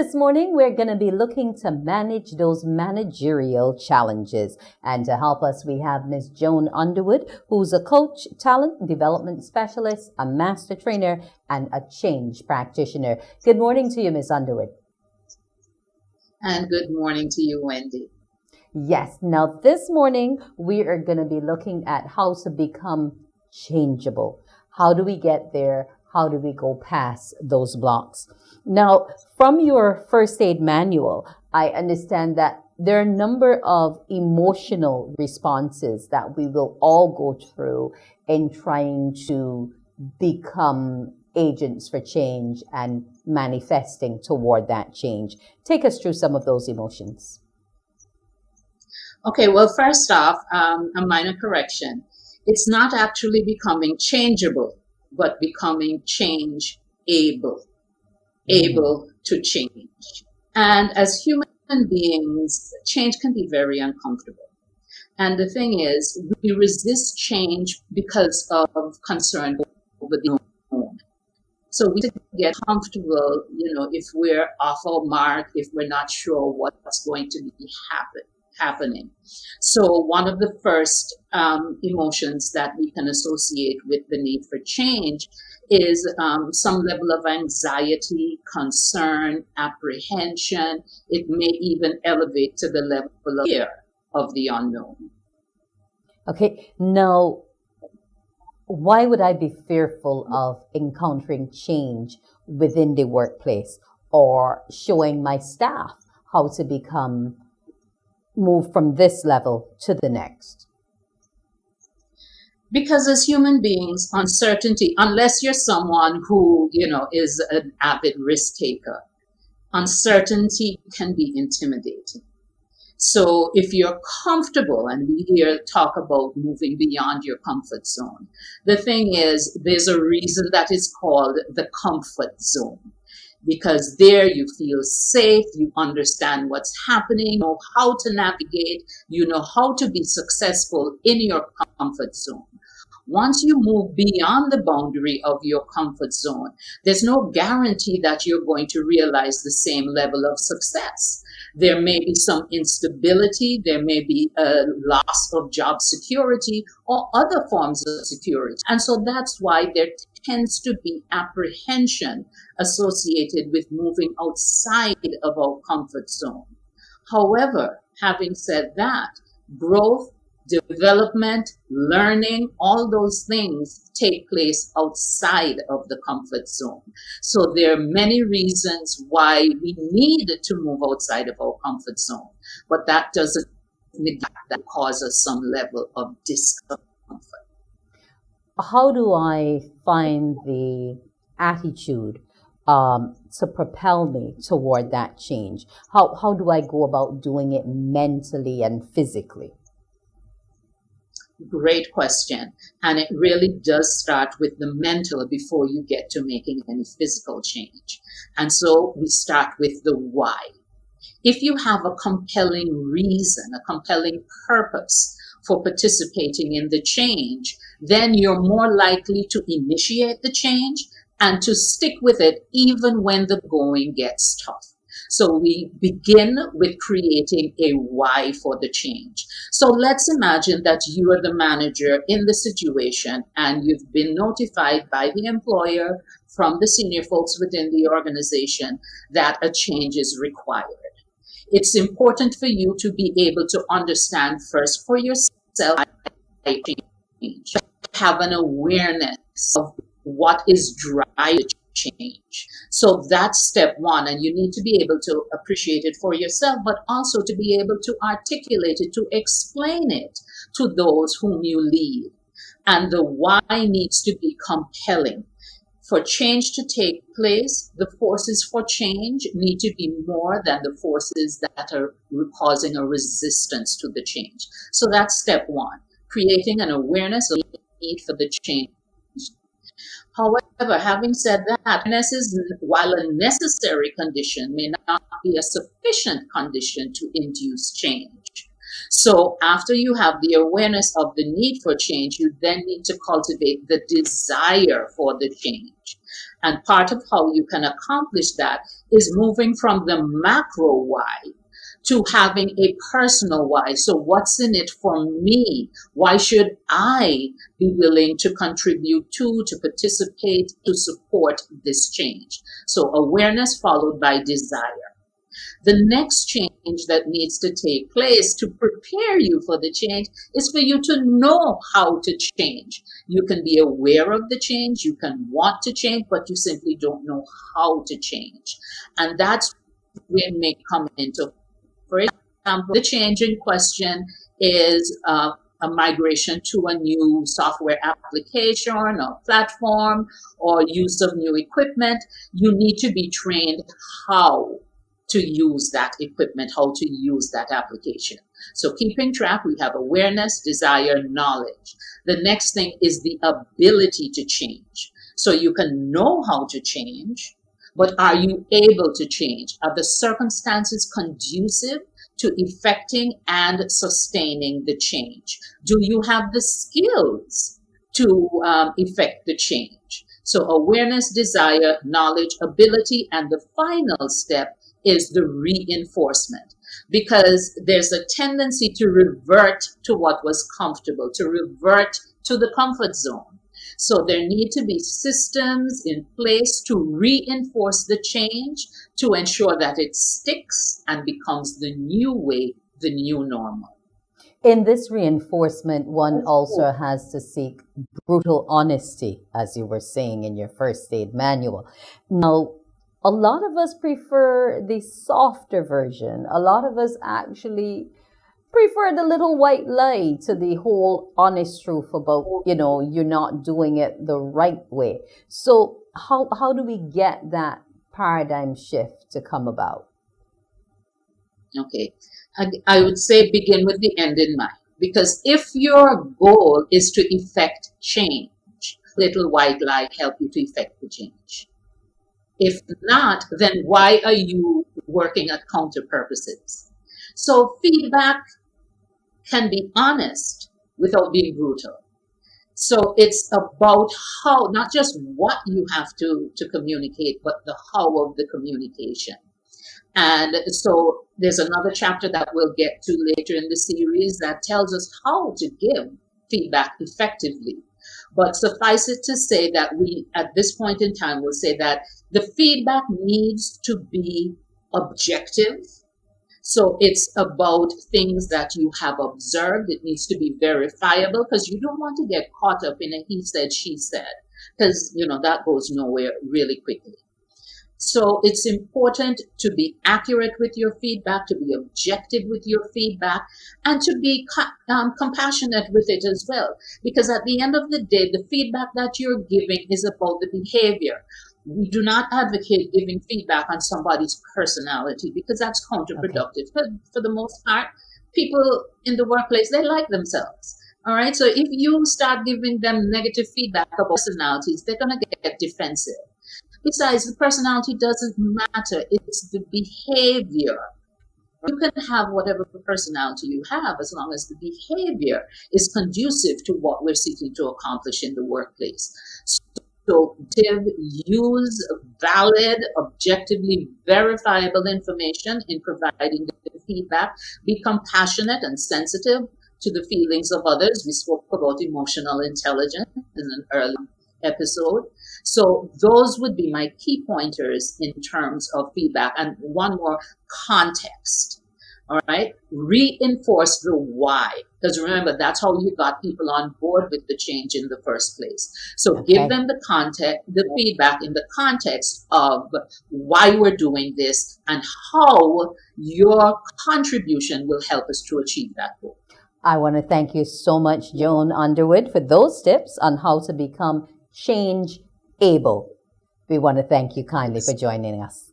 this morning we're going to be looking to manage those managerial challenges. And to help us, we have Ms. Joan Underwood, who's a coach, talent development specialist, a master trainer, and a change practitioner. Good morning to you, Ms. Underwood. And good morning to you, Wendy. Yes. Now, this morning we are going to be looking at how to become changeable. How do we get there? How do we go past those blocks? Now, from your first aid manual, I understand that there are a number of emotional responses that we will all go through in trying to become agents for change and manifesting toward that change. Take us through some of those emotions. Okay, well, first off, a minor correction. It's not actually becoming changeable, but becoming change-able. Able to change. And as human beings, change can be very uncomfortable. And the thing is, we resist change because of concern over the unknown. So we get comfortable, if we're off our mark, if we're not sure what's going to be happening. So one of the first emotions that we can associate with the need for change is some level of anxiety, concern, apprehension. It may even elevate to the level of fear of the unknown. Okay, now, why would I be fearful of encountering change within the workplace or showing my staff how to move from this level to the next? Because as human beings, uncertainty, unless you're someone who, is an avid risk taker, uncertainty can be intimidating. So if you're comfortable, and we here talk about moving beyond your comfort zone, the thing is, there's a reason that is called the comfort zone. Because there you feel safe, you understand what's happening, you know how to navigate, you know how to be successful in your comfort zone. Once you move beyond the boundary of your comfort zone, there's no guarantee that you're going to realize the same level of success. There may be some instability, there may be a loss of job security or other forms of security. And so that's why there tends to be apprehension associated with moving outside of our comfort zone. However, having said that, growth, development, learning, all those things take place outside of the comfort zone. So there are many reasons why we need to move outside of our comfort zone, but that doesn't negate that cause us some level of discomfort. How do I find the attitude to propel me toward that change? How do I go about doing it mentally and physically? Great question. And it really does start with the mental before you get to making any physical change. And so we start with the why. If you have a compelling reason, a compelling purpose for participating in the change, then you're more likely to initiate the change and to stick with it even when the going gets tough. So we begin with creating a why for the change. So let's imagine that you are the manager in the situation and you've been notified by the employer from the senior folks within the organization that a change is required. It's important for you to be able to understand first for yourself change, have an awareness of what is driving change. So that's step one, and you need to be able to appreciate it for yourself, but also to be able to articulate it, to explain it to those whom you lead. And the why needs to be compelling. For change to take place, the forces for change need to be more than the forces that are causing a resistance to the change. So that's step one, creating an awareness of the need for the change. However, having said that, awareness is, while a necessary condition, may not be a sufficient condition to induce change. So after you have the awareness of the need for change, you then need to cultivate the desire for the change. And part of how you can accomplish that is moving from the macro why to having a personal why. So what's in it for me? Why should I be willing to contribute to participate, to support this change? So awareness followed by desire. The next change that needs to take place to prepare you for the change is for you to know how to change. You can be aware of the change, you can want to change, but you simply don't know how to change. And that's where it may come into. For example, the change in question is a migration to a new software application or platform or use of new equipment. You need to be trained how to use that equipment, how to use that application. So keeping track, we have awareness, desire, knowledge. The next thing is the ability to change. So you can know how to change, but are you able to change? Are the circumstances conducive to effecting and sustaining the change? Do you have the skills to effect the change? So awareness, desire, knowledge, ability, and the final step is the reinforcement, because there's a tendency to revert to what was comfortable, to revert to the comfort zone. So there need to be systems in place to reinforce the change, to ensure that it sticks and becomes the new way, the new normal. In this reinforcement, one also has to seek brutal honesty, as you were saying in your first aid manual. Now, a lot of us prefer the softer version. A lot of us actually prefer the little white lie to the whole honest truth about, you're not doing it the right way. So how do we get that paradigm shift to come about? Okay. I would say begin with the end in mind. Because if your goal is to effect change, little white lie help you to effect the change. If not, then why are you working at counter purposes? So feedback can be honest without being brutal. So it's about how, not just what you have to communicate, but the how of the communication. And so there's another chapter that we'll get to later in the series that tells us how to give feedback effectively. But suffice it to say that we, at this point in time, will say that the feedback needs to be objective. So it's about things that you have observed. It needs to be verifiable, because you don't want to get caught up in a he said, she said, because, that goes nowhere really quickly. So it's important to be accurate with your feedback, to be objective with your feedback, and to be compassionate with it as well. Because at the end of the day, the feedback that you're giving is about the behavior. We do not advocate giving feedback on somebody's personality, because that's counterproductive. Okay. For the most part, people in the workplace, they like themselves. All right. So if you start giving them negative feedback about personalities, they're going to get defensive. Besides, the personality doesn't matter. It's the behavior. You can have whatever personality you have, as long as the behavior is conducive to what we're seeking to accomplish in the workplace. So use valid, objectively verifiable information in providing the feedback. Be compassionate and sensitive to the feelings of others. We spoke about emotional intelligence in an early episode. So those would be my key pointers in terms of feedback. And one more, context. All right. Reinforce the why. Because remember, that's how you got people on board with the change in the first place. So give them the context, the feedback in the context of why we're doing this and how your contribution will help us to achieve that goal. I want to thank you so much, Joan Underwood, for those tips on how to become change able. We want to thank you kindly for joining us.